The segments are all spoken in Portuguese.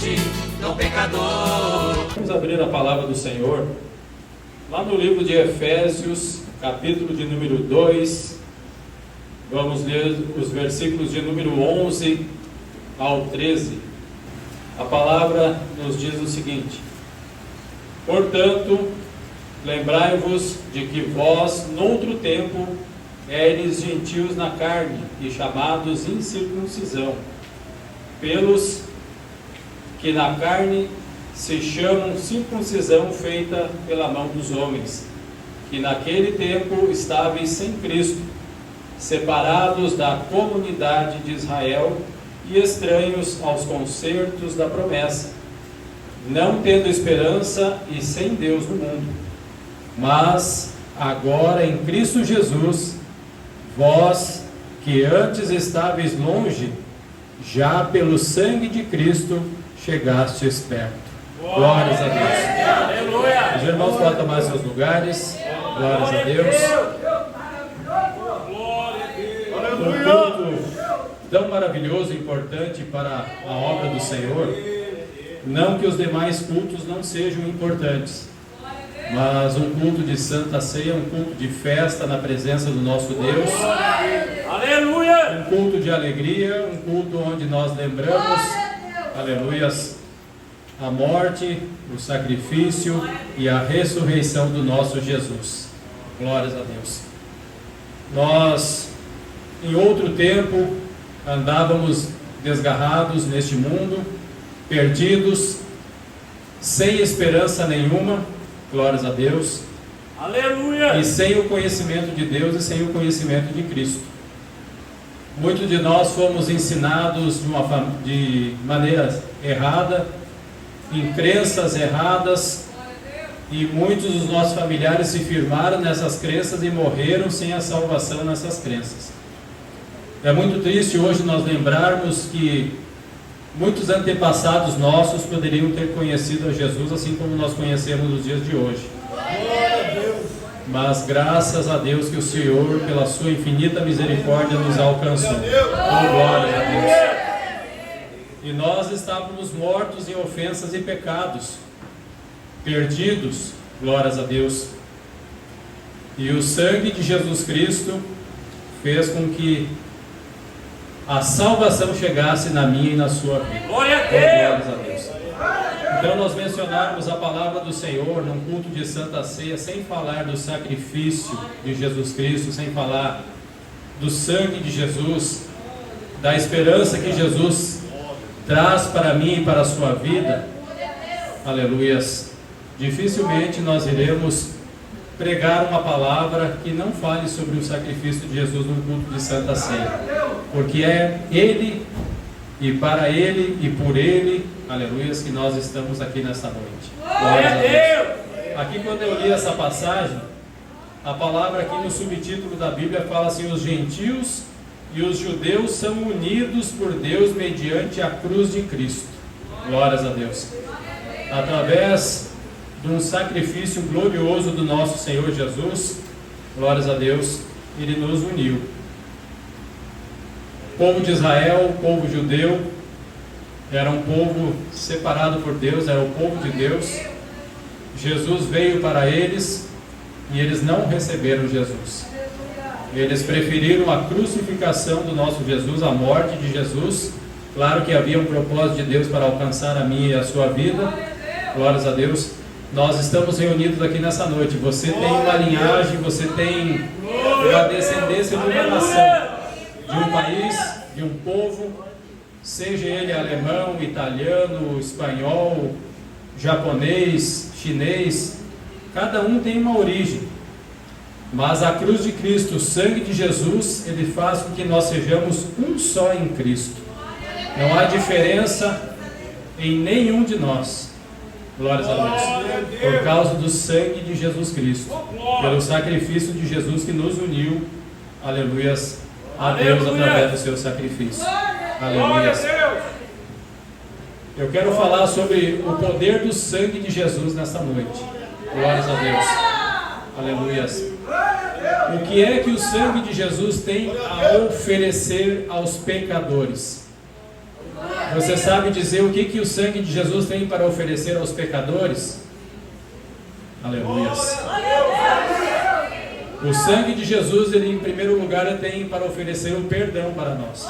longe do pecador. Vamos abrir a palavra do Senhor lá no livro de Efésios, capítulo de número 2. Vamos ler os versículos de número 11 ao 13. A palavra nos diz o seguinte: portanto, lembrai-vos de que vós, noutro tempo, éreis gentios na carne e chamados incircuncisão, pelos que na carne se chamam circuncisão feita pela mão dos homens, que naquele tempo estáveis sem Cristo, separados da comunidade de Israel e estranhos aos concertos da promessa, não tendo esperança e sem Deus no mundo. Mas agora em Cristo Jesus, vós que antes estáveis longe, já pelo sangue de Cristo chegastes perto. Glórias a Deus. Aleluia. Os irmãos podem tomar seus lugares. Glórias a Deus. Um culto tão maravilhoso e importante para a obra do Senhor. Não que os demais cultos não sejam importantes, mas um culto de Santa Ceia, um culto de festa na presença do nosso Deus. Aleluia! Um culto de alegria, um culto onde nós lembramos, aleluias, a morte, o sacrifício e a ressurreição do nosso Jesus. Glórias a Deus. Nós, em outro tempo, andávamos desgarrados neste mundo, perdidos, sem esperança nenhuma. Glórias a Deus. Aleluia! E sem o conhecimento de Deus e sem o conhecimento de Cristo. Muitos de nós fomos ensinados de maneira errada, em crenças erradas, e muitos dos nossos familiares se firmaram nessas crenças e morreram sem a salvação nessas crenças. É muito triste hoje nós lembrarmos que muitos antepassados nossos poderiam ter conhecido a Jesus assim como nós conhecemos nos dias de hoje. Mas graças a Deus que o Senhor, pela sua infinita misericórdia, nos alcançou. Oh, glória a Deus. E nós estávamos mortos em ofensas e pecados, perdidos, glórias a Deus. E o sangue de Jesus Cristo fez com que a salvação chegasse na minha e na sua vida. Glória a Deus! Glórias a Deus. Então nós mencionarmos a palavra do Senhor num culto de Santa Ceia, sem falar do sacrifício de Jesus Cristo, sem falar do sangue de Jesus, da esperança que Jesus traz para mim e para a sua vida, aleluias, dificilmente nós iremos pregar uma palavra que não fale sobre o sacrifício de Jesus no culto de Santa Ceia, porque é Ele e para Ele e por Ele, aleluias, que nós estamos aqui nesta noite. Glória a Deus. Aqui quando eu li essa passagem, a palavra aqui no subtítulo da Bíblia fala assim: os gentios e os judeus são unidos por Deus mediante a cruz de Cristo. Glórias a Deus. Através de um sacrifício glorioso do nosso Senhor Jesus, glórias a Deus, Ele nos uniu. O povo de Israel, o povo judeu, era um povo separado por Deus, era o povo de Deus. Jesus veio para eles e eles não receberam Jesus. Eles preferiram a crucificação do nosso Jesus, a morte de Jesus. Claro que havia um propósito de Deus para alcançar a minha e a sua vida. Glórias a Deus. Nós estamos reunidos aqui nessa noite. Você tem uma linhagem, você tem uma descendência de uma nação, de um país, de um povo, seja ele alemão, italiano, espanhol, japonês, chinês. Cada um tem uma origem. Mas a cruz de Cristo, o sangue de Jesus, ele faz com que nós sejamos um só em Cristo. Não há diferença em nenhum de nós. Glórias a Deus. Por causa do sangue de Jesus Cristo, pelo sacrifício de Jesus que nos uniu, aleluias, a Deus através do seu sacrifício. Aleluias. Eu quero falar sobre o poder do sangue de Jesus nesta noite. Glórias a Deus. Aleluias. O que é que o sangue de Jesus tem a oferecer aos pecadores? Você sabe dizer o que o sangue de Jesus tem para oferecer aos pecadores? Aleluia. O sangue de Jesus, ele em primeiro lugar tem para oferecer o perdão para nós.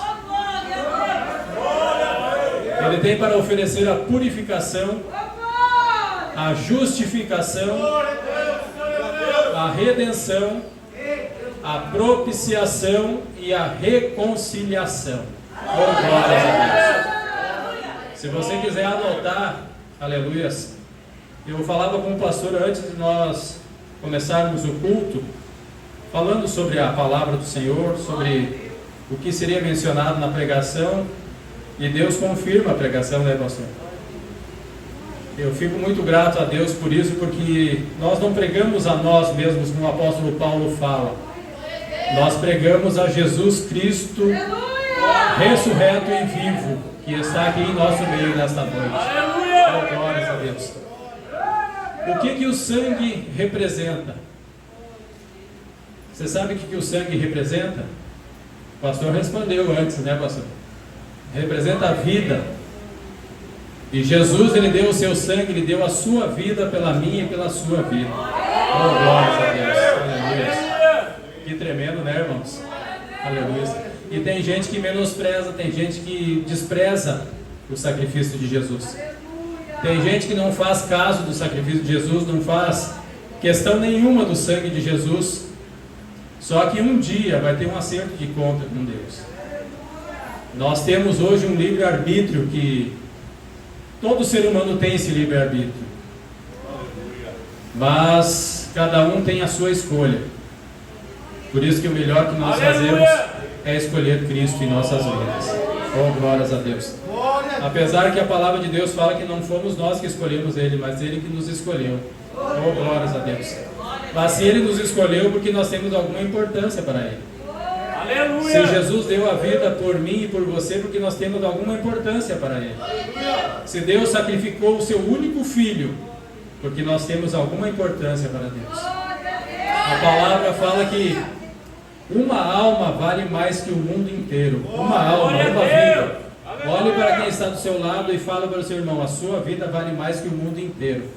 Ele tem para oferecer a purificação, a justificação, a redenção, a propiciação e a reconciliação. Oh, glórias a Deus. Se você quiser anotar, aleluias, eu falava com o pastor antes de nós começarmos o culto, falando sobre a palavra do Senhor, sobre o que seria mencionado na pregação, e Deus confirma a pregação, né, pastor? Eu fico muito grato a Deus por isso, porque nós não pregamos a nós mesmos, como o apóstolo Paulo fala. Nós pregamos a Jesus Cristo, ressurreto e vivo, que está aqui em nosso meio nesta noite. Oh, glórias a Deus. O que o sangue representa? Você sabe o que o sangue representa? O pastor respondeu antes, né, pastor? Representa a vida. E Jesus, ele deu o seu sangue, ele deu a sua vida pela minha e pela sua vida. Oh, glórias a Deus. Aleluia. Que tremendo, né, irmãos? Aleluia. E tem gente que menospreza, tem gente que despreza o sacrifício de Jesus. Tem gente que não faz caso do sacrifício de Jesus, não faz questão nenhuma do sangue de Jesus. Só que um dia vai ter um acerto de conta com Deus. Nós temos hoje um livre-arbítrio que todo ser humano tem esse livre-arbítrio. Mas cada um tem a sua escolha. Por isso que o melhor que nós fazemos é escolher Cristo em nossas vidas. Oh, glórias a Deus. Apesar que a palavra de Deus fala que não fomos nós que escolhemos Ele, mas Ele que nos escolheu. Oh, glórias a Deus. Mas se Ele nos escolheu, porque nós temos alguma importância para Ele. Se Jesus deu a vida por mim e por você, porque nós temos alguma importância para Ele. Se Deus sacrificou o seu único filho, porque nós temos alguma importância para Deus. A palavra fala que uma alma vale mais que o mundo inteiro. Uma alma, uma vida. Olhe para quem está do seu lado e fala para o seu irmão: a sua vida vale mais que o mundo inteiro.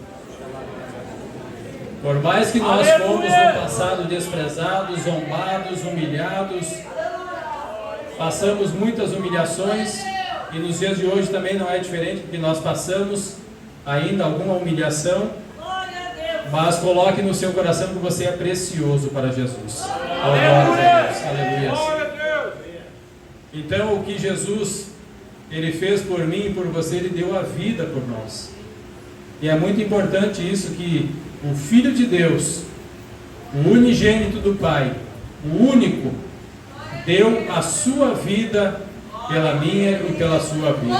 Por mais que nós fomos no passado desprezados, zombados, humilhados, passamos muitas humilhações, e nos dias de hoje também não é diferente, porque nós passamos ainda alguma humilhação, mas coloque no seu coração que você é precioso para Jesus. Aleluia. Então o que Jesus Ele fez por mim e por você, Ele deu a vida por nós. E é muito importante isso, que o Filho de Deus, o unigênito do Pai, o único, deu a sua vida pela minha e pela sua vida.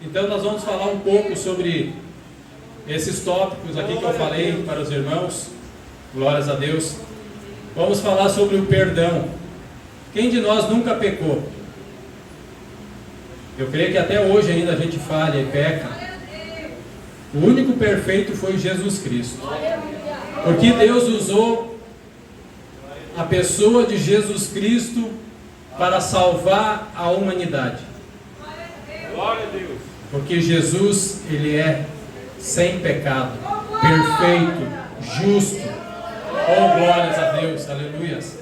Então nós vamos falar um pouco sobre esses tópicos aqui que eu falei para os irmãos. Glórias a Deus. Vamos falar sobre o perdão. Quem de nós nunca pecou? Eu creio que até hoje ainda a gente falha e peca. O único perfeito foi Jesus Cristo. Porque Deus usou a pessoa de Jesus Cristo para salvar a humanidade. Glória a Deus. Porque Jesus, Ele é sem pecado, perfeito, justo. Oh, glórias a Deus, aleluias.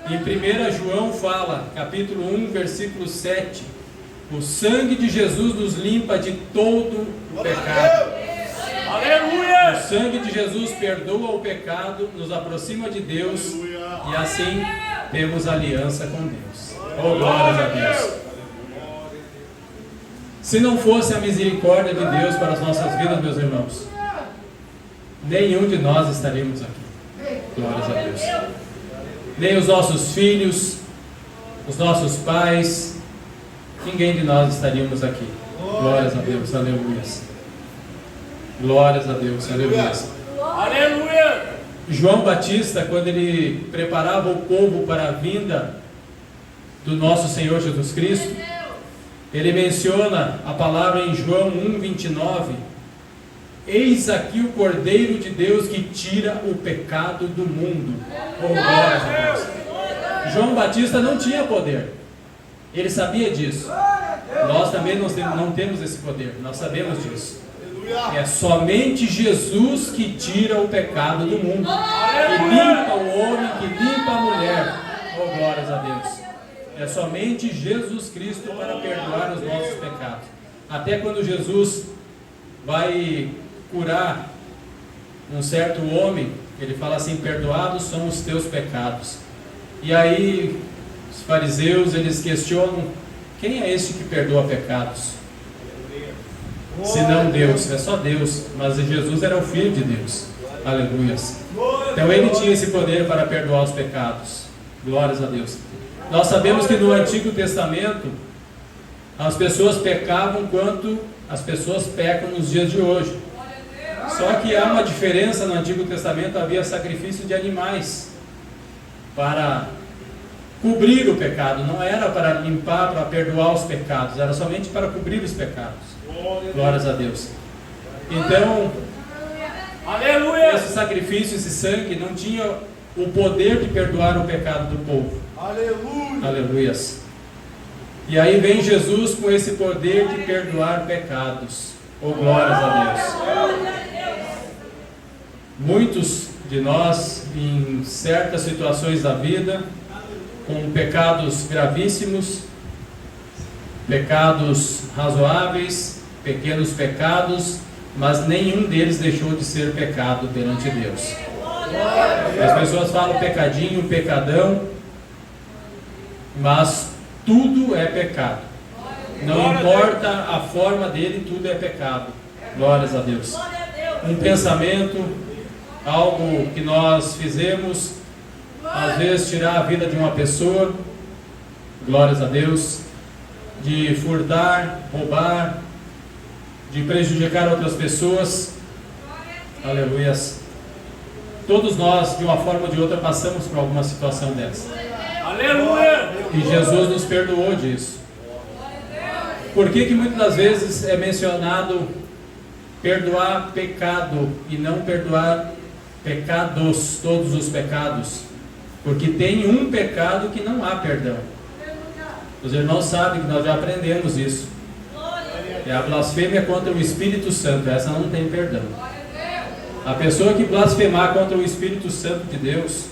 Em 1 João fala, capítulo 1, versículo 7, o sangue de Jesus nos limpa de todo o pecado. Aleluia! O sangue de Jesus perdoa o pecado, nos aproxima de Deus, e assim temos aliança com Deus. Oh, glórias a Deus. Se não fosse a misericórdia de Deus para as nossas vidas, meus irmãos, nenhum de nós estaríamos aqui. Glórias a Deus. Nem os nossos filhos, os nossos pais, ninguém de nós estaríamos aqui. Glórias a Deus, aleluia. Glórias a Deus, aleluia. Aleluia! João Batista, quando ele preparava o povo para a vinda do nosso Senhor Jesus Cristo, ele menciona a palavra em João 1,29: eis aqui o Cordeiro de Deus que tira o pecado do mundo. Oh, glórias a Deus. João Batista não tinha poder. Ele sabia disso. Nós também não temos esse poder. Nós sabemos disso. É somente Jesus que tira o pecado do mundo, que limpa o homem, que limpa a mulher. Oh, glórias a Deus. É somente Jesus Cristo para perdoar os nossos pecados. Até quando Jesus vai curar um certo homem, ele fala assim: perdoados são os teus pecados. E aí os fariseus, eles questionam: quem é este que perdoa pecados? Senão Deus. É só Deus. Mas Jesus era o Filho de Deus. Aleluias. Então ele tinha esse poder para perdoar os pecados. Glórias a Deus. Nós sabemos que no Antigo Testamento as pessoas pecavam quanto as pessoas pecam nos dias de hoje. Só que há uma diferença. No Antigo Testamento havia sacrifício de animais para cobrir o pecado. Não era para limpar, para perdoar os pecados. Era somente para cobrir os pecados. Glórias a Deus. Então, Aleluia! esse sacrifício, esse sangue não tinha o poder de perdoar o pecado do povo. Aleluia! Aleluias. E aí vem Jesus com esse poder de perdoar pecados. Oh, glórias a Deus. Muitos de nós, em certas situações da vida, com pecados gravíssimos, pecados razoáveis, pequenos pecados, mas nenhum deles deixou de ser pecado perante Deus. As pessoas falam pecadinho, pecadão, mas tudo é pecado. Não importa a forma dele, tudo é pecado. Glórias a Deus. Um pensamento, algo que nós fizemos, às vezes tirar a vida de uma pessoa, glórias a Deus, de furtar, roubar, de prejudicar outras pessoas, aleluias. Todos nós, de uma forma ou de outra, passamos por alguma situação dessa. Aleluia! E Jesus nos perdoou disso. Por que muitas das vezes é mencionado perdoar pecado e não perdoar pecados, todos os pecados? Porque tem um pecado que não há perdão. Os irmãos sabem que nós já aprendemos isso. É a blasfêmia contra o Espírito Santo. Essa não tem perdão. A pessoa que blasfemar contra o Espírito Santo de Deus,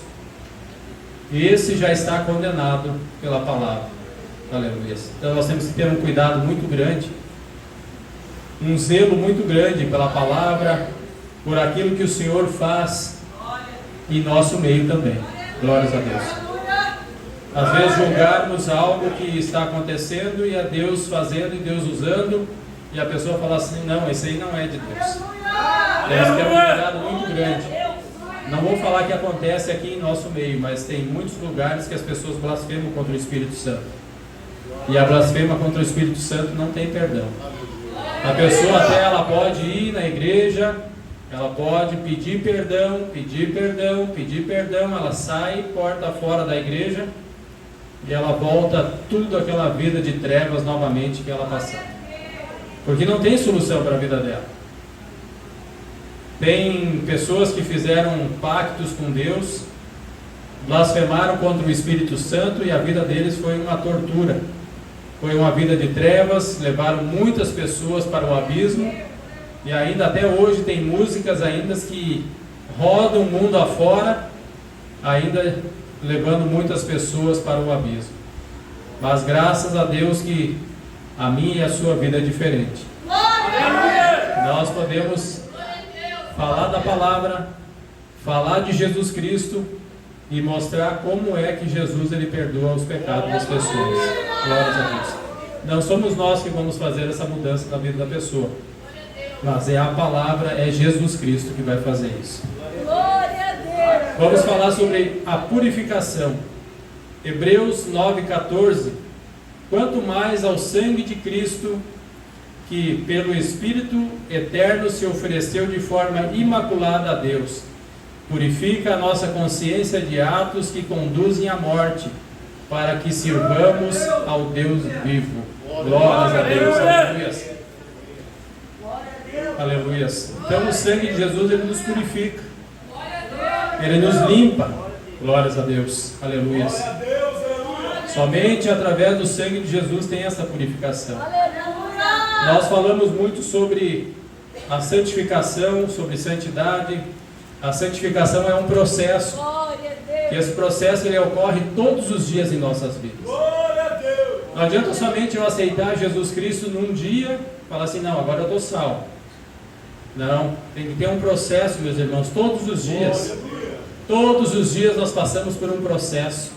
esse já está condenado pela palavra. Aleluia. Então nós temos que ter um cuidado muito grande, um zelo muito grande pela palavra, por aquilo que o Senhor faz em nosso meio também. Glórias a Deus. Às vezes julgarmos algo que está acontecendo e é Deus fazendo e Deus usando, e a pessoa fala assim: não, esse aí não é de Deus. Temos que ter um cuidado muito grande. Não vou falar que acontece aqui em nosso meio, mas tem muitos lugares que as pessoas blasfemam contra o Espírito Santo. E a blasfema contra o Espírito Santo não tem perdão. A pessoa até ela pode ir na igreja, ela pode pedir perdão, pedir perdão, pedir perdão, ela sai porta fora da igreja e ela volta tudo aquela vida de trevas novamente que ela passou. Porque não tem solução para a vida dela. Tem pessoas que fizeram pactos com Deus, blasfemaram contra o Espírito Santo e a vida deles foi uma tortura. Foi uma vida de trevas, levaram muitas pessoas para o abismo e ainda até hoje tem músicas ainda que rodam o mundo afora, ainda levando muitas pessoas para o abismo. Mas graças a Deus que a minha e a sua vida é diferente. Nós podemos falar da palavra, falar de Jesus Cristo e mostrar como é que Jesus ele perdoa os pecados das pessoas. Glórias a Deus. Não somos nós que vamos fazer essa mudança na vida da pessoa, mas é a palavra, é Jesus Cristo que vai fazer isso. Vamos falar sobre a purificação. Hebreus 9,14. Quanto mais ao sangue de Cristo, que pelo Espírito eterno se ofereceu de forma imaculada a Deus, purifica a nossa consciência de atos que conduzem à morte, para que sirvamos ao Deus vivo. Glórias a Deus. Aleluias. Aleluias. Então o sangue de Jesus ele nos purifica, ele nos limpa. Glórias a Deus. Aleluias. Somente através do sangue de Jesus tem essa purificação. Nós falamos muito sobre a santificação, sobre santidade. A santificação é um processo. E esse processo ele ocorre todos os dias em nossas vidas. Não adianta somente eu aceitar Jesus Cristo num dia e falar assim, não, agora eu estou salvo. Não, tem que ter um processo, meus irmãos, todos os dias. Todos os dias nós passamos por um processo.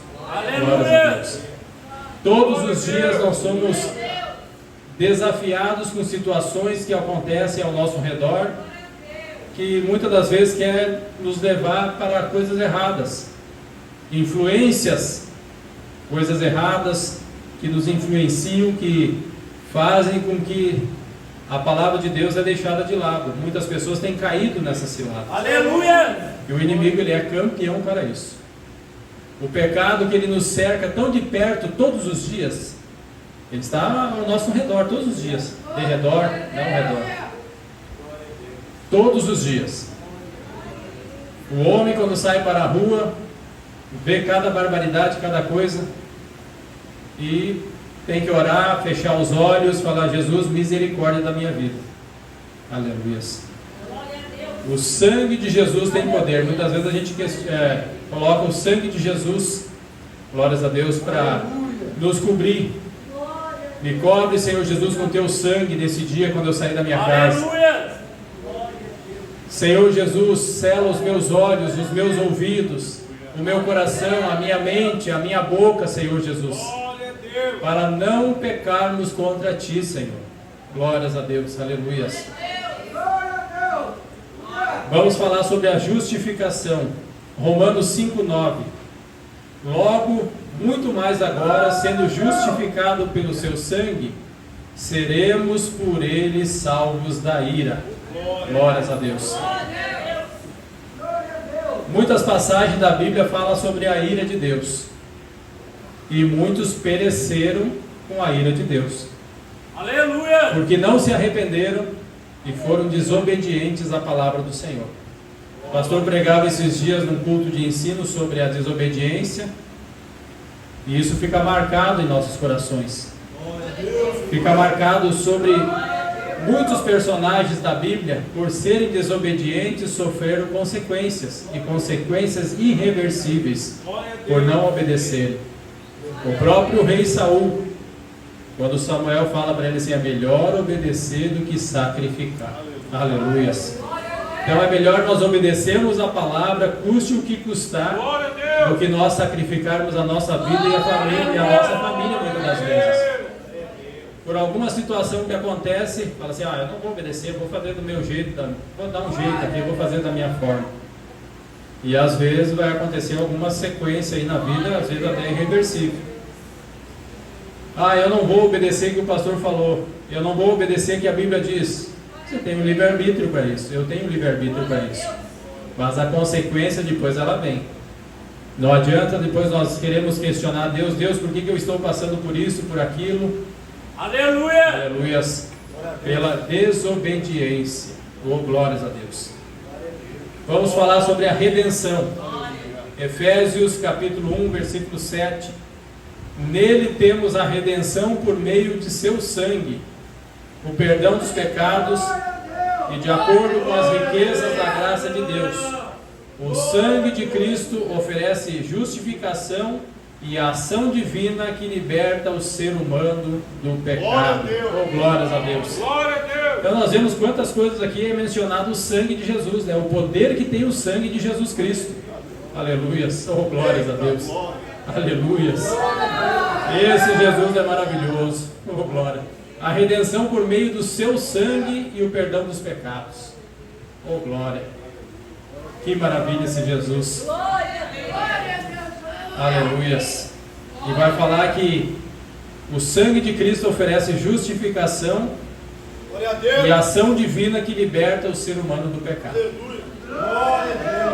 Glória a Deus. Todos os dias nós somos desafiados com situações que acontecem ao nosso redor, que muitas das vezes quer nos levar para coisas erradas, influências, coisas erradas que nos influenciam, que fazem com que a palavra de Deus é deixada de lado. Muitas pessoas têm caído nessa cilada. Aleluia! E o inimigo ele é campeão para isso. O pecado que ele nos cerca tão de perto todos os dias, ele está ao nosso redor todos os dias. De redor, não ao redor. Todos os dias. O homem quando sai para a rua, vê cada barbaridade, cada coisa, e tem que orar, fechar os olhos, falar, Jesus, misericórdia da minha vida. Aleluia. O sangue de Jesus tem poder. Muitas vezes a gente coloca o sangue de Jesus, glórias a Deus, para nos cobrir. Me cobre, Senhor Jesus, com teu sangue nesse dia quando eu sair da minha casa. Senhor Jesus, sela os meus olhos, os meus ouvidos, o meu coração, a minha mente, a minha boca, Senhor Jesus, para não pecarmos contra ti, Senhor. Glórias a Deus, aleluias. Vamos falar sobre a justificação. Romanos 5:9. Logo, muito mais agora, sendo justificado pelo seu sangue, seremos por ele salvos da ira. Glórias a Deus. Muitas passagens da Bíblia falam sobre a ira de Deus. E muitos pereceram com a ira de Deus. Aleluia! Porque não se arrependeram e foram desobedientes à palavra do Senhor. O pastor pregava esses dias num culto de ensino sobre a desobediência. E isso fica marcado em nossos corações. Fica marcado sobre muitos personagens da Bíblia, por serem desobedientes, sofreram consequências, e consequências irreversíveis, por não obedecerem. O próprio rei Saul, quando Samuel fala para ele assim, é melhor obedecer do que sacrificar. Aleluias. Então é melhor nós obedecermos a palavra, custe o que custar, do que nós sacrificarmos a nossa vida e a nossa família muitas das vezes. Por alguma situação que acontece, fala assim, eu não vou obedecer, vou fazer do meu jeito, vou dar um jeito aqui, vou fazer da minha forma. E às vezes vai acontecer alguma sequência aí na vida, às vezes até irreversível. Eu não vou obedecer o que o pastor falou, eu não vou obedecer o que a Bíblia diz. Você tem um livre-arbítrio para isso, eu tenho um livre-arbítrio para isso. Mas a consequência depois ela vem. Não adianta depois nós queremos questionar Deus, por que eu estou passando por isso, por aquilo? Aleluia! Aleluias! Pela desobediência. Oh, glórias a Deus. Vamos falar sobre a redenção. Efésios capítulo 1, versículo 7. Nele temos a redenção por meio de seu sangue, o perdão dos pecados, e de acordo com as riquezas da graça de Deus. O sangue de Cristo oferece justificação e a ação divina que liberta o ser humano do pecado. Oh, glórias a Deus. Então nós vemos quantas coisas aqui é mencionado o sangue de Jesus, né? O poder que tem o sangue de Jesus Cristo. Aleluias. Oh, glórias a Deus. Aleluias. Esse Jesus é maravilhoso. Oh, glória. A redenção por meio do seu sangue e o perdão dos pecados. Oh, glória. Que maravilha esse Jesus. Aleluias. E vai falar que o sangue de Cristo oferece justificação e ação divina que liberta o ser humano do pecado.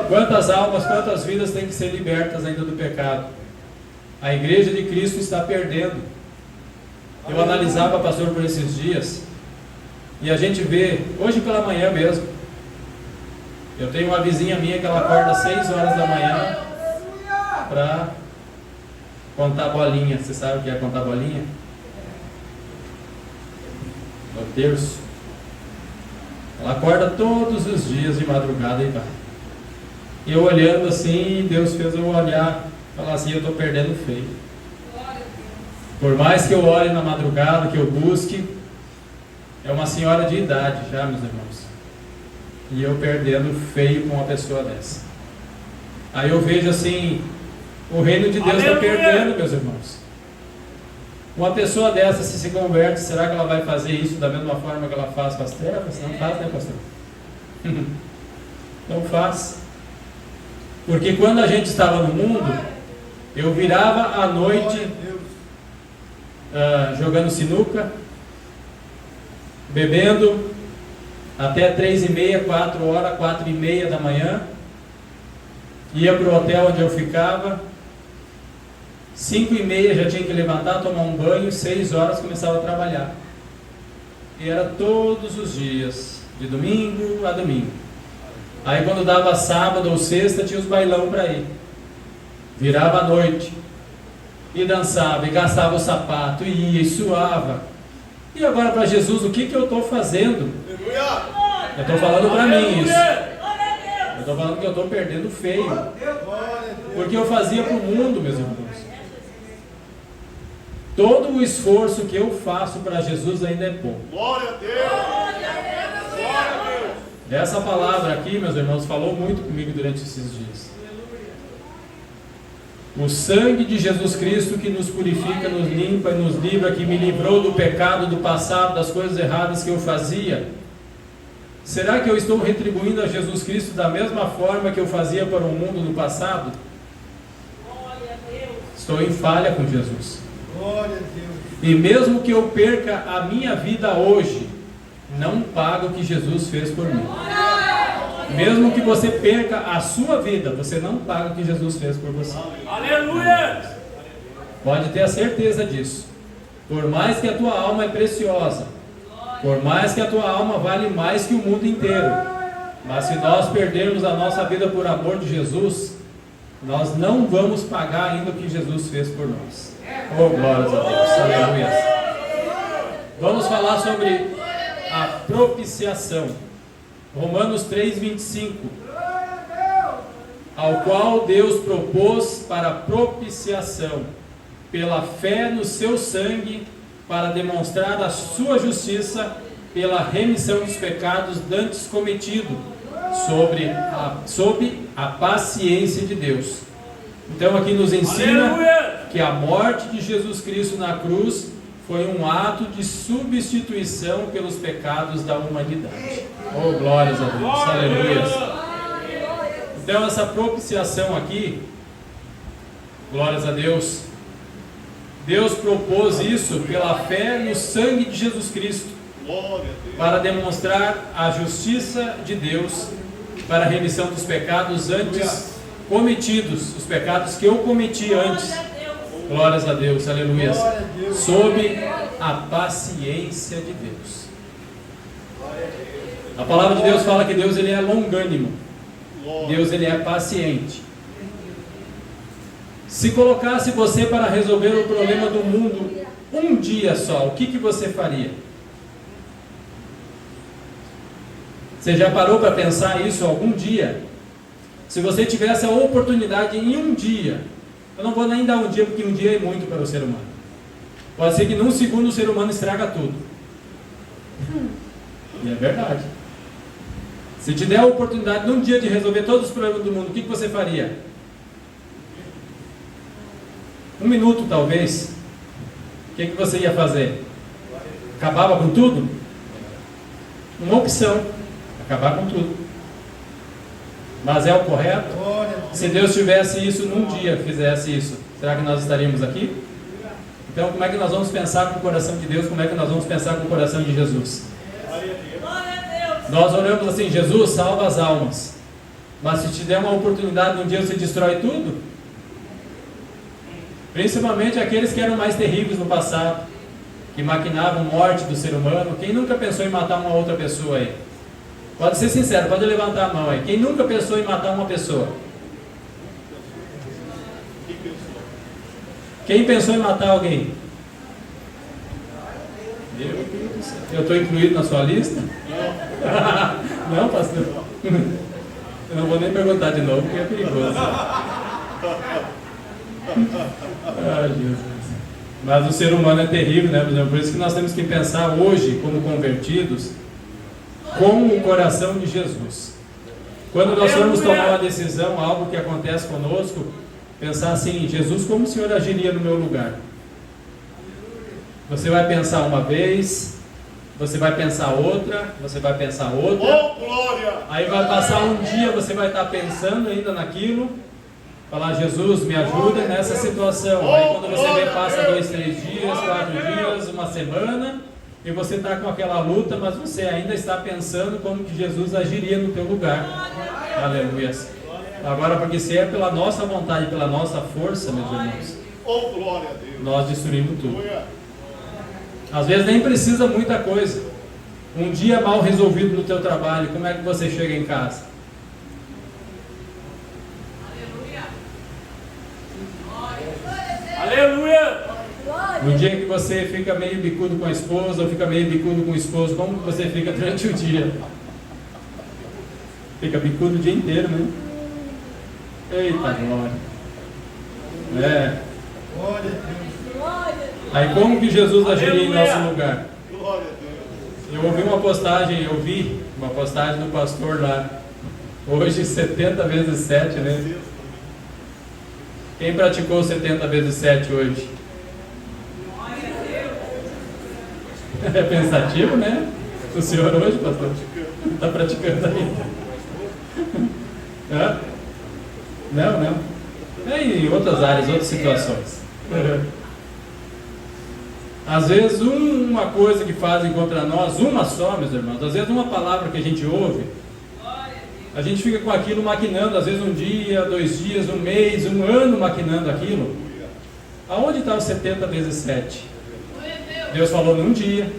Quantas almas, quantas vidas têm que ser libertas ainda do pecado? A igreja de Cristo está perdendo. Eu analisava, pastor, por esses dias, e a gente vê, hoje pela manhã mesmo, eu tenho uma vizinha minha que ela acorda às 6 horas da manhã para contar bolinha. Você sabe o que é contar bolinha? É o terço. Ela acorda todos os dias de madrugada e vai. E eu olhando assim, Deus fez eu olhar, falar assim, eu estou perdendo feio. Por mais que eu olhe na madrugada, que eu busque, é uma senhora de idade já, meus irmãos. E eu perdendo feio com uma pessoa dessa. Aí eu vejo assim, o reino de Deus está perdendo, meus irmãos. Uma pessoa dessa, se converte, será que ela vai fazer isso da mesma forma que ela faz com as trevas? Não faz, né, pastor? Não faz. Porque quando a gente estava no mundo, eu virava à noite jogando sinuca, bebendo até 3h30, 4 horas, 4h30 da manhã, ia para o hotel onde eu ficava, 5h30 já tinha que levantar, tomar um banho, 6 horas começava a trabalhar. E era todos os dias, de domingo a domingo. Aí quando dava sábado ou sexta, tinha os bailão para ir. Virava à noite, e dançava, e gastava o sapato, e ia, e suava. E agora para Jesus, o que eu estou fazendo? Eu estou falando para mim isso. Eu estou falando que eu estou perdendo feio. Porque eu fazia para o mundo, meus irmãos. Todo o esforço que eu faço para Jesus ainda é pouco. Glória a Deus! Glória a Deus! Essa palavra aqui, meus irmãos, falou muito comigo durante esses dias. O sangue de Jesus Cristo que nos purifica, nos limpa e nos livra, que me livrou do pecado do passado, das coisas erradas que eu fazia. Será que eu estou retribuindo a Jesus Cristo da mesma forma que eu fazia para o mundo no passado? Estou em falha com Jesus. Glória a Deus! E mesmo que eu perca a minha vida hoje, não paga o que Jesus fez por mim. Mesmo que você perca a sua vida, você não paga o que Jesus fez por você. Aleluia! Pode ter a certeza disso. Por mais que a tua alma é preciosa, por mais que a tua alma vale mais que o mundo inteiro, mas se nós perdermos a nossa vida por amor de Jesus, nós não vamos pagar ainda o que Jesus fez por nós. Oh, glórias a Deus. Aleluia. Vamos falar sobre a propiciação. Romanos 3:25, ao qual Deus propôs para propiciação, pela fé no seu sangue, para demonstrar a sua justiça, pela remissão dos pecados dantes cometidos, sob a paciência de Deus. Então aqui nos ensina que a morte de Jesus Cristo na cruz foi um ato de substituição pelos pecados da humanidade. Oh, glórias a Deus, aleluia. Então essa propiciação aqui, glórias a Deus, Deus propôs isso pela fé no sangue de Jesus Cristo, para demonstrar a justiça de Deus, para a remissão dos pecados antes cometidos, os pecados que eu cometi antes. Glórias a Deus, aleluia. Sob a paciência de Deus. A palavra de Deus fala que Deus ele é longânimo. Deus ele é paciente. Se colocasse você para resolver o problema do mundo um dia só, o que você faria? Você já parou para pensar isso algum dia? Se você tivesse a oportunidade em um dia, eu não vou nem dar um dia, porque um dia é muito para o ser humano. Pode ser que num segundo o ser humano estraga tudo. E é verdade. Se te der a oportunidade num dia de resolver todos os problemas do mundo, o que você faria? 1 minuto talvez. O que você ia fazer? Acabava com tudo? Uma opção. Acabar com tudo. Mas é o correto? Se Deus tivesse isso num dia, fizesse isso, será que nós estaríamos aqui? Então como é que nós vamos pensar com o coração de Deus? Como é que nós vamos pensar com o coração de Jesus? Nós oramos assim: Jesus, salva as almas. Mas se te der uma oportunidade num dia, você destrói tudo? Principalmente aqueles que eram mais terríveis no passado, que maquinavam morte do ser humano. Quem nunca pensou em matar uma outra pessoa aí? Pode ser sincero, pode levantar a mão aí. Quem nunca pensou em matar uma pessoa? Quem pensou em matar alguém? Meu Deus do céu. Eu estou incluído na sua lista? Não, pastor? Eu não vou nem perguntar de novo, porque é perigoso. Ai, Jesus. Mas o ser humano é terrível, né, por isso que nós temos que pensar hoje, como convertidos, com o coração de Jesus. Quando nós formos tomar uma decisão, algo que acontece conosco, pensar assim: Jesus, como o Senhor agiria no meu lugar? Você vai pensar uma vez, você vai pensar outra, você vai pensar outra. Oh, glória! Aí vai passar um dia, você vai estar pensando ainda naquilo, falar: Jesus, me ajuda nessa situação. Aí quando você vê, passa 2, 3 dias, 4 dias, uma semana, e você está com aquela luta, mas você ainda está pensando como que Jesus agiria no teu lugar. Aleluia. Agora, porque se é pela nossa vontade, pela nossa força, meus irmãos, Oh, glória a Deus! nós destruímos tudo. Aleluia! Às vezes nem precisa muita coisa. Um dia mal resolvido no teu trabalho, como é que você chega em casa? Aleluia. No dia que você fica meio bicudo com a esposa, ou fica meio bicudo com o esposo, como que você fica durante o dia? Fica bicudo o dia inteiro, né? Eita glória! Glória a Deus! Aí como que Jesus agiria em nosso lugar? Glória a Deus! Eu ouvi uma postagem do pastor lá. Hoje 70 vezes 7, né? Quem praticou 70 vezes 7 hoje? É pensativo, né? O senhor hoje, pastor? Está praticando ainda? Hã? Não. É em outras áreas, outras situações. Às vezes uma coisa que fazem contra nós, uma só, meus irmãos, às vezes uma palavra que a gente ouve, a gente fica com aquilo maquinando, às vezes um dia, 2 dias, um mês, um ano maquinando aquilo. Aonde está o 70 vezes 7? Deus falou num dia.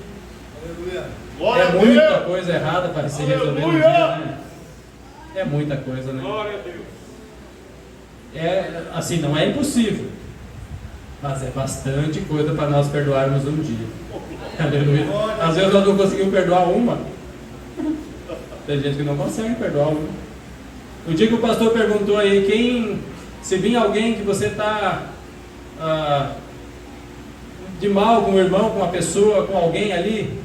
Glória É a muita Deus! coisa errada para se resolver num dia, né? É muita coisa, né? Glória a Deus! É assim, não é impossível, mas é bastante coisa para nós perdoarmos um dia. Aleluia. Às vezes nós não conseguimos perdoar uma. Tem gente que não consegue perdoar uma. O dia que o pastor perguntou aí, se vir alguém que você está de mal com o irmão, com uma pessoa, com alguém ali,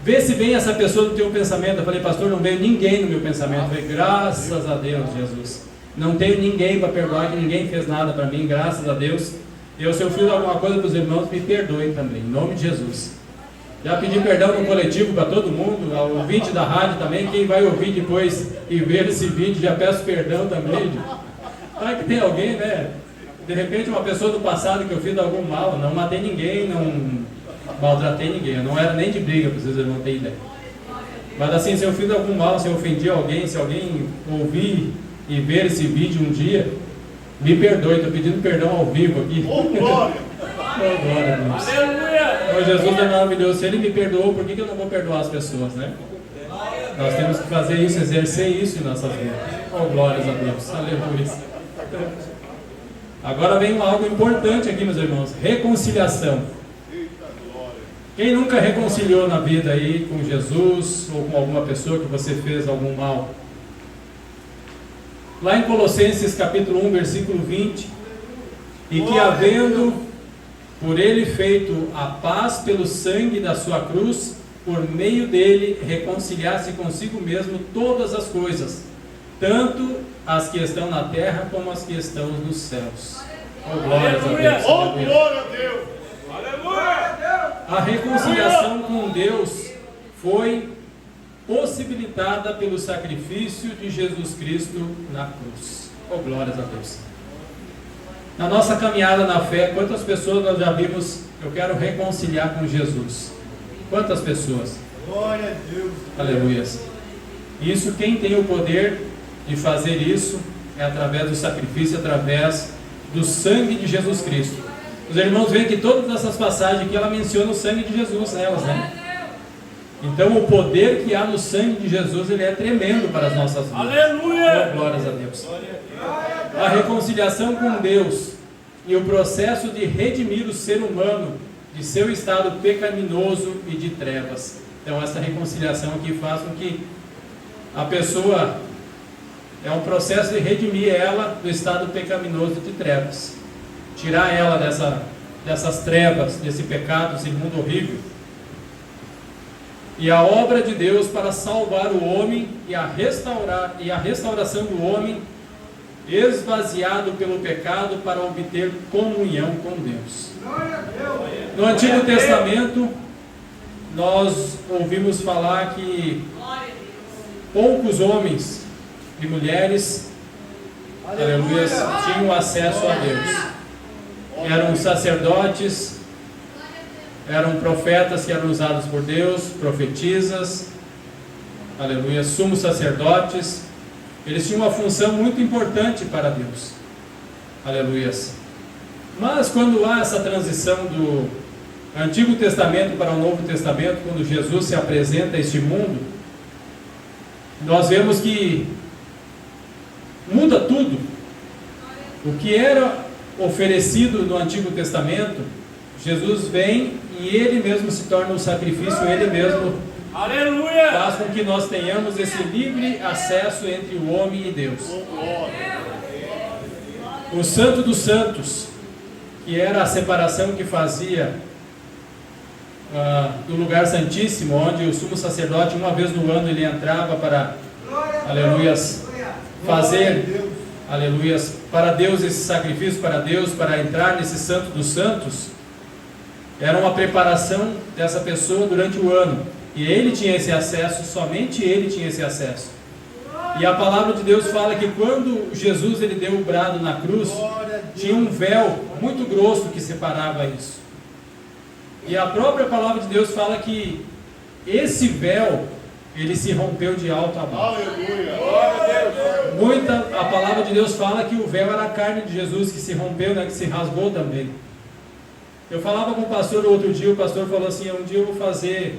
vê se vem essa pessoa no teu pensamento. Eu falei: pastor, não veio ninguém no meu pensamento. Eu falei: graças a Deus, Jesus. Não tenho ninguém para perdoar, que ninguém fez nada para mim, graças a Deus. Se eu fiz alguma coisa para os irmãos, me perdoem também, em nome de Jesus. Já pedi perdão no coletivo para todo mundo, ao ouvinte da rádio também. Quem vai ouvir depois e ver esse vídeo, já peço perdão também. Vai que tem alguém, né? De repente uma pessoa do passado que eu fiz algum mal, não matei ninguém, não maltratei ninguém, eu não era nem de briga, para vocês não terem ideia. Mas assim, se eu fiz algum mal, se eu ofendi alguém, se alguém ouvir e ver esse vídeo um dia, me perdoe, estou pedindo perdão ao vivo aqui. Oh, glória! Oh, glória a Deus. Aleluia. Oh, Jesus é maravilhoso. Se Ele me perdoou, por que eu não vou perdoar as pessoas, né? Nós temos que fazer isso, exercer isso em nossas vidas. Oh, glórias a Deus. Aleluia. Agora vem algo importante aqui, meus irmãos: reconciliação. Eita glória! Quem nunca reconciliou na vida aí com Jesus ou com alguma pessoa que você fez algum mal? Lá em Colossenses capítulo 1, versículo 20: e que havendo por ele feito a paz pelo sangue da sua cruz, por meio dele reconciliasse consigo mesmo todas as coisas, tanto as que estão na terra como as que estão nos céus. Oh, glórias a Deus. Oh, Aleluia. glória a Deus! Aleluia. A reconciliação com Deus foi possibilitada pelo sacrifício de Jesus Cristo na cruz. Oh, glórias a Deus. Na nossa caminhada na fé, quantas pessoas nós já vimos: eu quero reconciliar com Jesus? Quantas pessoas? Glória a Deus! Aleluia. Isso, quem tem o poder de fazer isso é através do sacrifício, através do sangue de Jesus Cristo. Os irmãos veem que todas essas passagens aqui, ela menciona o sangue de Jesus nelas, né? Então o poder que há no sangue de Jesus, ele é tremendo para as nossas vidas. Aleluia. Oh, glórias a Deus. A reconciliação com Deus e o processo de redimir o ser humano de seu estado pecaminoso e de trevas. Então essa reconciliação aqui faz com que a pessoa, é um processo de redimir ela do estado pecaminoso de trevas, tirar ela dessas trevas, desse pecado, desse mundo horrível. E a obra de Deus para salvar o homem e a restauração do homem esvaziado pelo pecado para obter comunhão com Deus. No Antigo Testamento, nós ouvimos falar que poucos homens e mulheres, aleluia, tinham acesso a Deus. Eram sacerdotes, eram profetas que eram usados por Deus, profetisas, aleluia, sumos sacerdotes. Eles tinham uma função muito importante para Deus, aleluia. Mas quando há essa transição do Antigo Testamento para o Novo Testamento, quando Jesus se apresenta a este mundo, nós vemos que muda tudo. O que era oferecido no Antigo Testamento, Jesus vem e Ele mesmo se torna um sacrifício, Ele mesmo Aleluia! faz com que nós tenhamos esse livre acesso entre o homem e Deus. O Santo dos Santos, que era a separação que fazia do lugar santíssimo, onde o sumo sacerdote, uma vez no ano, ele entrava para, aleluias, fazer, aleluias, para Deus esse sacrifício, para Deus, para entrar nesse Santo dos Santos. Era uma preparação dessa pessoa durante o ano, e ele tinha esse acesso, somente ele tinha esse acesso. E a palavra de Deus fala que quando Jesus ele deu o brado na cruz, tinha um véu muito grosso que separava isso. E a própria palavra de Deus fala que esse véu, ele se rompeu de alto a baixo. A palavra de Deus fala que o véu era a carne de Jesus que se rompeu, né, que se rasgou também. Eu falava com o pastor outro dia, o pastor falou assim: um dia eu vou fazer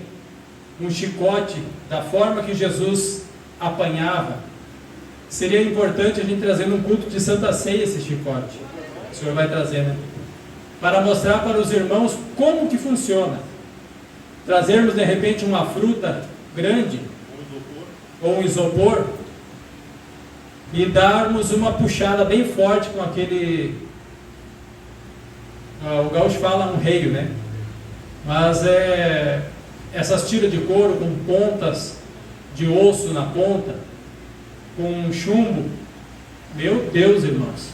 um chicote da forma que Jesus apanhava. Seria importante a gente trazer num culto de Santa Ceia esse chicote. O senhor vai trazer, né? Para mostrar para os irmãos como que funciona. Trazermos de repente uma fruta grande, ou um isopor, e darmos uma puxada bem forte com aquele, o gaúcho fala um reio, né? Mas essas tiras de couro com pontas de osso na ponta, com um chumbo, meu Deus, irmãos,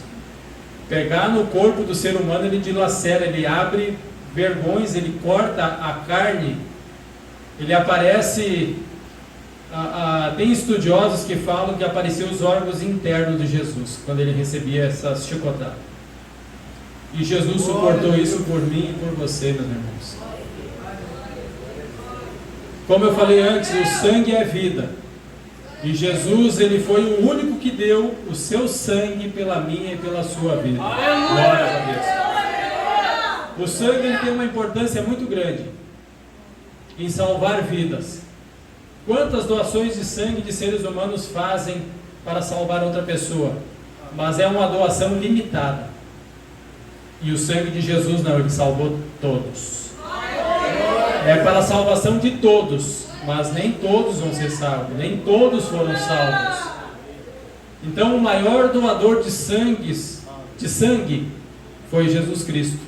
pegar no corpo do ser humano, ele dilacera, ele abre vergões, ele corta a carne, ele aparece, tem estudiosos que falam que apareciam os órgãos internos de Jesus, quando ele recebia essas chicotadas. E Jesus suportou isso por mim e por você, meus irmãos. Como eu falei antes, o sangue é vida. E Jesus, ele foi o único que deu o seu sangue pela minha e pela sua vida. Glória a Deus. O sangue ele tem uma importância muito grande em salvar vidas. Quantas doações de sangue de seres humanos fazem para salvar outra pessoa? Mas é uma doação limitada. E o sangue de Jesus não, ele salvou todos. É para a salvação de todos, mas nem todos vão ser salvos, nem todos foram salvos. Então o maior doador de sangue foi Jesus Cristo.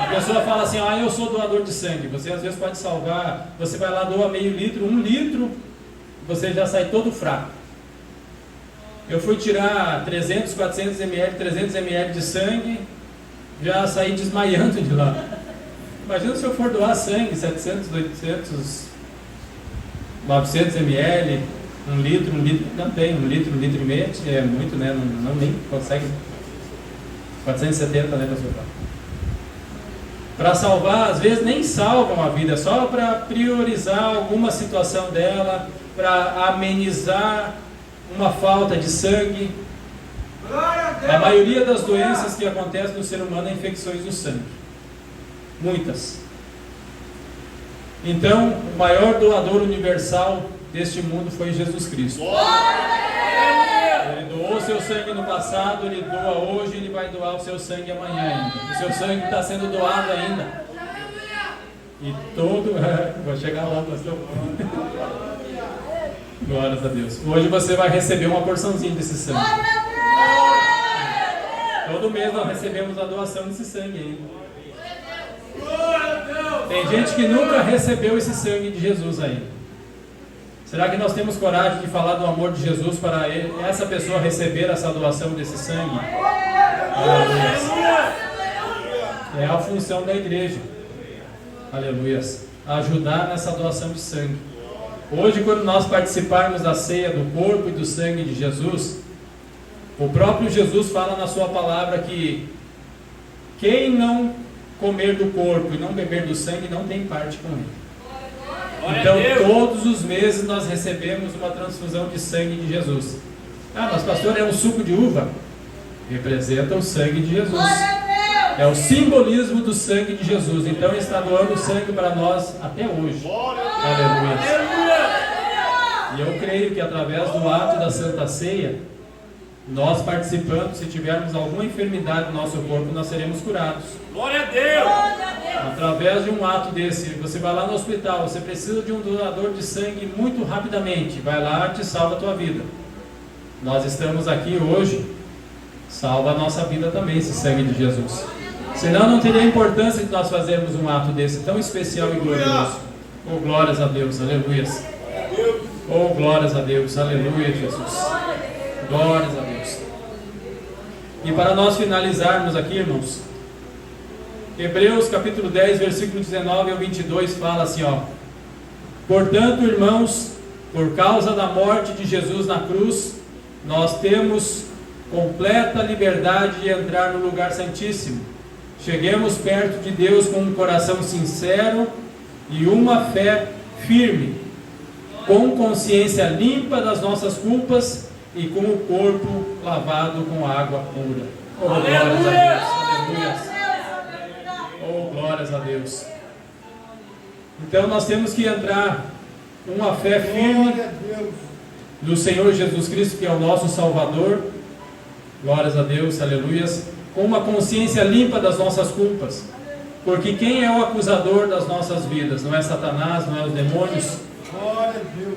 A pessoa fala assim: eu sou doador de sangue. Você às vezes pode salvar, você vai lá, doa meio litro, 1 litro, você já sai todo fraco. Eu fui tirar 300, 400 ml, 300 ml de sangue, já saí desmaiando de lá. Imagina se eu for doar sangue, 700, 800, 900 ml, 1 litro, não tem, 1 litro, 1 litro e meio, é muito, né? Não nem consegue. 470, né, pastor? Para salvar, às vezes nem salvam a vida, só para priorizar alguma situação dela, para amenizar uma falta de sangue. A maioria das doenças que acontecem no ser humano é infecções do sangue. Muitas. Então, o maior doador universal deste mundo foi Jesus Cristo. Ele doou seu sangue no passado. passado, ele doa hoje, ele vai doar o seu sangue amanhã ainda. O seu sangue está sendo doado ainda. E todo... Vou chegar lá, pastor. Glórias a Deus. Hoje você vai receber uma porçãozinha desse sangue. Todo mês nós recebemos a doação desse sangue ainda. Tem gente que nunca recebeu esse sangue de Jesus ainda. Será que nós temos coragem de falar do amor de Jesus para essa pessoa receber essa doação desse sangue? É a função da igreja. Aleluia. Ajudar nessa doação de sangue. Hoje, quando nós participarmos da ceia do corpo e do sangue de Jesus, o próprio Jesus fala na sua palavra que quem não comer do corpo e não beber do sangue não tem parte com ele. Então, todos os meses nós recebemos uma transfusão de sangue de Jesus. Ah, mas pastor, é um suco de uva? Representa o sangue de Jesus. É o simbolismo do sangue de Jesus. Então, ele está doando sangue para nós até hoje. Aleluia. E eu creio que através do ato da Santa Ceia, nós participando, se tivermos alguma enfermidade no nosso corpo, nós seremos curados. Glória a Deus! Através de um ato desse, você vai lá no hospital, você precisa de um doador de sangue muito rapidamente, vai lá, te salva a tua vida. Nós estamos aqui hoje, salva a nossa vida também esse sangue de Jesus. Senão não teria importância de nós fazermos um ato desse tão especial e glorioso. Oh, glórias a Deus, aleluia. Oh, glórias a Deus, aleluia, Jesus. Glórias a Deus. E para nós finalizarmos aqui, irmãos, Hebreus capítulo 10, versículo 19 ao 22 fala assim, ó: portanto, irmãos, por causa da morte de Jesus na cruz, nós temos completa liberdade de entrar no lugar santíssimo. Cheguemos perto de Deus com um coração sincero e uma fé firme, com consciência limpa das nossas culpas e com o corpo lavado com água pura. Oh, glórias a Deus, aleluia. Oh, glórias a Deus. Então nós temos que entrar com uma fé firme no Senhor Jesus Cristo, que é o nosso Salvador. Glórias a Deus, aleluia. Com uma consciência limpa das nossas culpas. Porque quem é o acusador das nossas vidas? Não é Satanás, não é os demônios?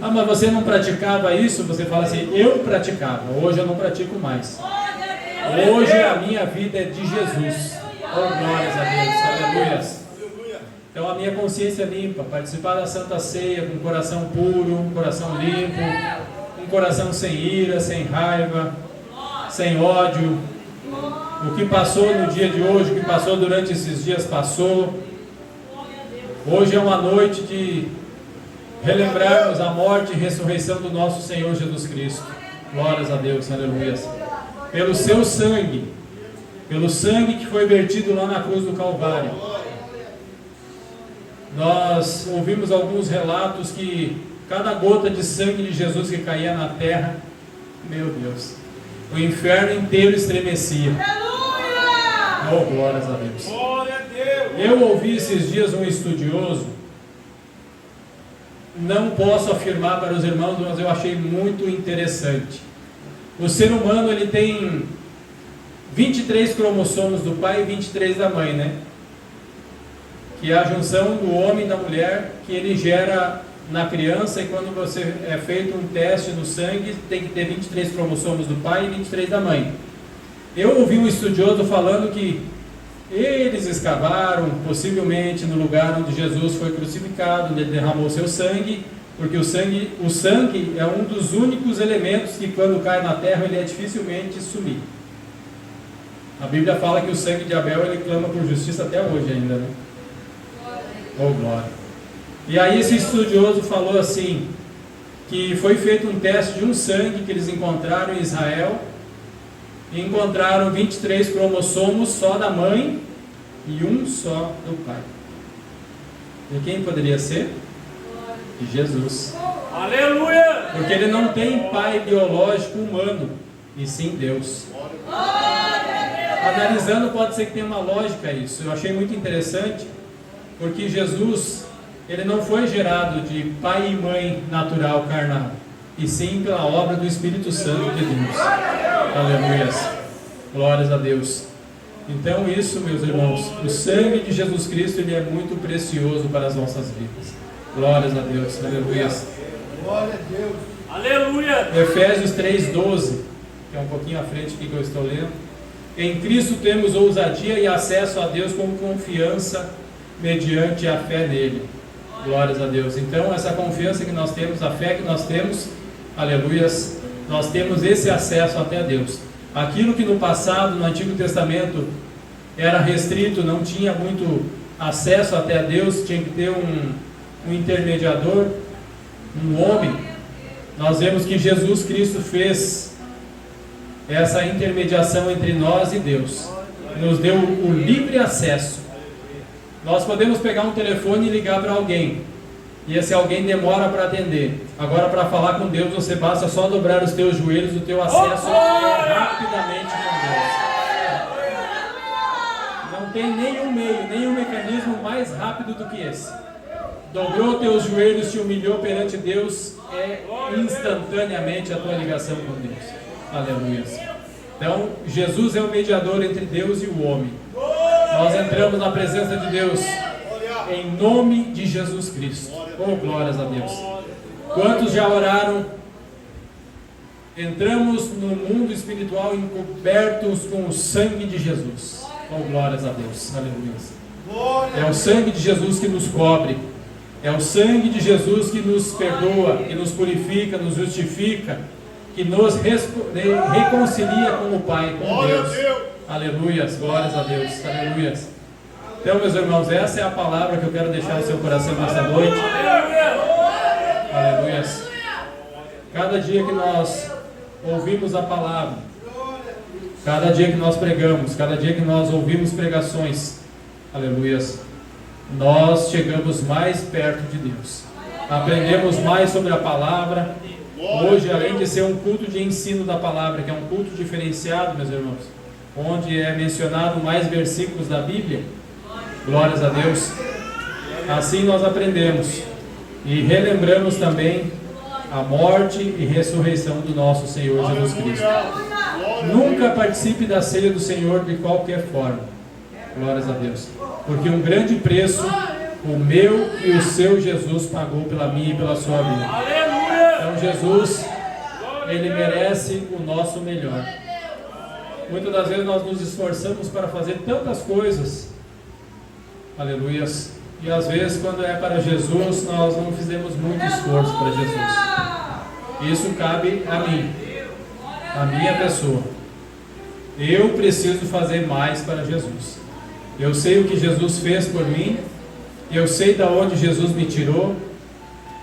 Ah, mas você não praticava isso? Você fala assim, eu praticava, hoje eu não pratico mais. Hoje a minha vida é de Jesus. Oh, glórias a Deus, aleluia. Então a minha consciência limpa, participar da Santa Ceia com um coração puro, um coração limpo, um coração sem ira, sem raiva, sem ódio. O que passou no dia de hoje, o que passou durante esses dias passou. Hoje é uma noite de relembrarmos a morte e ressurreição do nosso Senhor Jesus Cristo. Glórias a Deus, aleluia. Pelo seu sangue, pelo sangue que foi vertido lá na cruz do Calvário. Nós ouvimos alguns relatos que cada gota de sangue de Jesus que caía na terra, meu Deus, o inferno inteiro estremecia. Oh, glórias a Deus. Eu ouvi esses dias um estudioso, não posso afirmar para os irmãos, mas eu achei muito interessante. O ser humano, ele tem 23 cromossomos do pai e 23 da mãe, né? Que é a junção do homem e da mulher que ele gera na criança, e quando você é feito um teste no sangue, tem que ter 23 cromossomos do pai e 23 da mãe. Eu ouvi um estudioso falando que eles escavaram, possivelmente no lugar onde Jesus foi crucificado, onde ele derramou seu sangue, porque o sangue é um dos únicos elementos que quando cai na terra ele é dificilmente sumir. A Bíblia fala que o sangue de Abel ele clama por justiça até hoje ainda, né? Oh, glória! E aí esse estudioso falou assim, que foi feito um teste de um sangue que eles encontraram em Israel, e encontraram 23 cromossomos só da mãe e um só do pai. E quem poderia ser? Jesus. Aleluia! Porque ele não tem pai biológico humano, e sim Deus. Analisando, pode ser que tenha uma lógica isso. Eu achei muito interessante, porque Jesus, ele não foi gerado de pai e mãe natural, carnal, e sim pela obra do Espírito Santo de Deus. Aleluias. Glórias a Deus. Então isso, meus irmãos, o sangue de Jesus Cristo, ele é muito precioso para as nossas vidas. Glórias a Deus. Aleluias. Glória a Deus. Aleluia. Efésios 3:12, que é um pouquinho à frente aqui que eu estou lendo. Em Cristo temos ousadia e acesso a Deus com confiança mediante a fé nele. Glórias a Deus. Então essa confiança que nós temos, a fé que nós temos, aleluias, nós temos esse acesso até Deus. Aquilo que no passado, no Antigo Testamento, era restrito, não tinha muito acesso até a Deus, tinha que ter um intermediador, um homem. Nós vemos que Jesus Cristo fez essa intermediação entre nós e Deus, nos deu o livre acesso. Nós podemos pegar um telefone e ligar para alguém, e esse alguém demora para atender. Agora, para falar com Deus, você basta só dobrar os teus joelhos, o teu acesso é rapidamente com Deus. Não tem nenhum meio, nenhum mecanismo mais rápido do que esse. Dobrou teus joelhos, te humilhou perante Deus, é instantaneamente a tua ligação com Deus. Aleluia. Então, Jesus é o mediador entre Deus e o homem. Nós entramos na presença de Deus em nome de Jesus Cristo. Oh, glórias a Deus. Quantos já oraram? Entramos no mundo espiritual encobertos com o sangue de Jesus. Oh, glórias a Deus. Aleluia. É o sangue de Jesus que nos cobre. É o sangue de Jesus que nos perdoa, que nos purifica, nos justifica, que nos reconcilia com o Pai, com Deus. Aleluias, glórias a Deus, aleluias. Então, meus irmãos, essa é a palavra que eu quero deixar no seu coração nesta noite. Aleluias. Cada dia que nós ouvimos a palavra, cada dia que nós pregamos, cada dia que nós ouvimos pregações, aleluias, nós chegamos mais perto de Deus. Aprendemos mais sobre a palavra. Hoje, além de ser um culto de ensino da palavra, que é um culto diferenciado, meus irmãos, onde é mencionado mais versículos da Bíblia, glórias a Deus, assim nós aprendemos e relembramos também a morte e ressurreição do nosso Senhor Jesus Cristo. Nunca participe da ceia do Senhor de qualquer forma, glórias a Deus, porque um grande preço o meu e o seu Jesus pagou pela minha e pela sua vida. Então Jesus, Ele merece o nosso melhor. Muitas das vezes nós nos esforçamos para fazer tantas coisas, aleluias, e às vezes quando é para Jesus, nós não fizemos muito esforço para Jesus. Isso cabe a mim, a minha pessoa. Eu preciso fazer mais para Jesus. Eu sei o que Jesus fez por mim, eu sei de onde Jesus me tirou,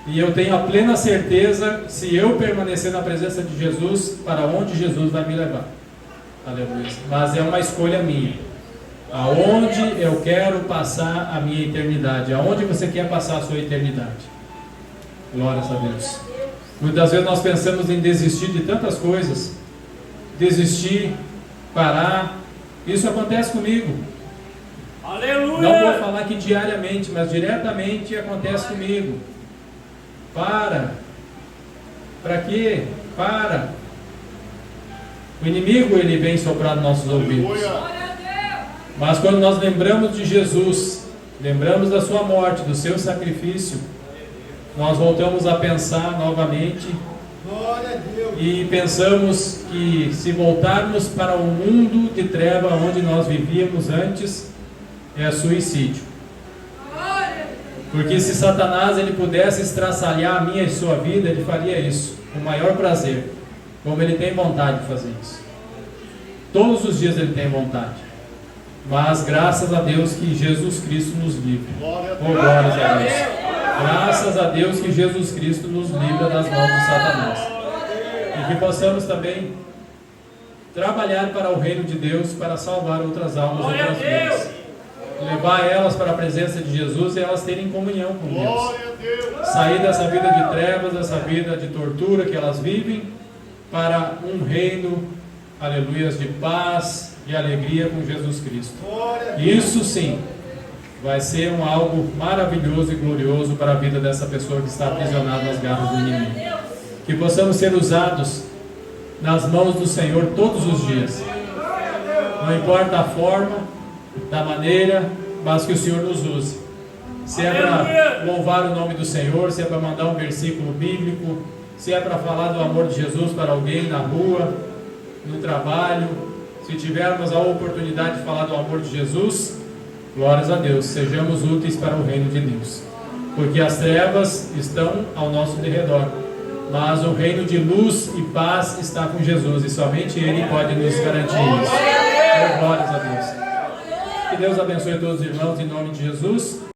e eu tenho a plena certeza, se eu permanecer na presença de Jesus, para onde Jesus vai me levar. Aleluia. Mas é uma escolha minha. Aonde eu quero passar a minha eternidade? Aonde você quer passar a sua eternidade? Glórias a Deus. Muitas vezes nós pensamos em desistir de tantas coisas. Desistir, parar. Isso acontece comigo. Aleluia. Não vou falar que diariamente, mas diretamente acontece comigo. Para quê? Para. O inimigo, ele vem soprar nos nossos ouvidos. Mas quando nós lembramos de Jesus, lembramos da sua morte, do seu sacrifício, nós voltamos a pensar novamente e pensamos que se voltarmos para o mundo de treva onde nós vivíamos antes, é suicídio. Porque se Satanás ele pudesse estraçalhar a minha e sua vida, ele faria isso com o maior prazer, como ele tem vontade de fazer isso. Todos os dias ele tem vontade. Mas graças a Deus que Jesus Cristo nos livra. Oh, glórias a Deus. Graças a Deus que Jesus Cristo nos livra das mãos de Satanás. E que possamos também trabalhar para o reino de Deus, para salvar outras almas, outras vidas. Levar elas para a presença de Jesus e elas terem comunhão com Deus. Sair dessa vida de trevas, dessa vida de tortura que elas vivem, para um reino, aleluia, de paz e alegria com Jesus Cristo. Isso sim vai ser algo maravilhoso e glorioso para a vida dessa pessoa que está aprisionada nas garras do inimigo. Que possamos ser usados nas mãos do Senhor todos os dias. Não importa a forma, da maneira, mas que o Senhor nos use. Se é para louvar o nome do Senhor, se é para mandar um versículo bíblico, se é para falar do amor de Jesus para alguém na rua, no trabalho, se tivermos a oportunidade de falar do amor de Jesus, glórias a Deus, sejamos úteis para o reino de Deus. Porque as trevas estão ao nosso derredor, mas o reino de luz e paz está com Jesus, e somente Ele pode nos garantir isso. Glórias a Deus. Que Deus abençoe todos os irmãos em nome de Jesus.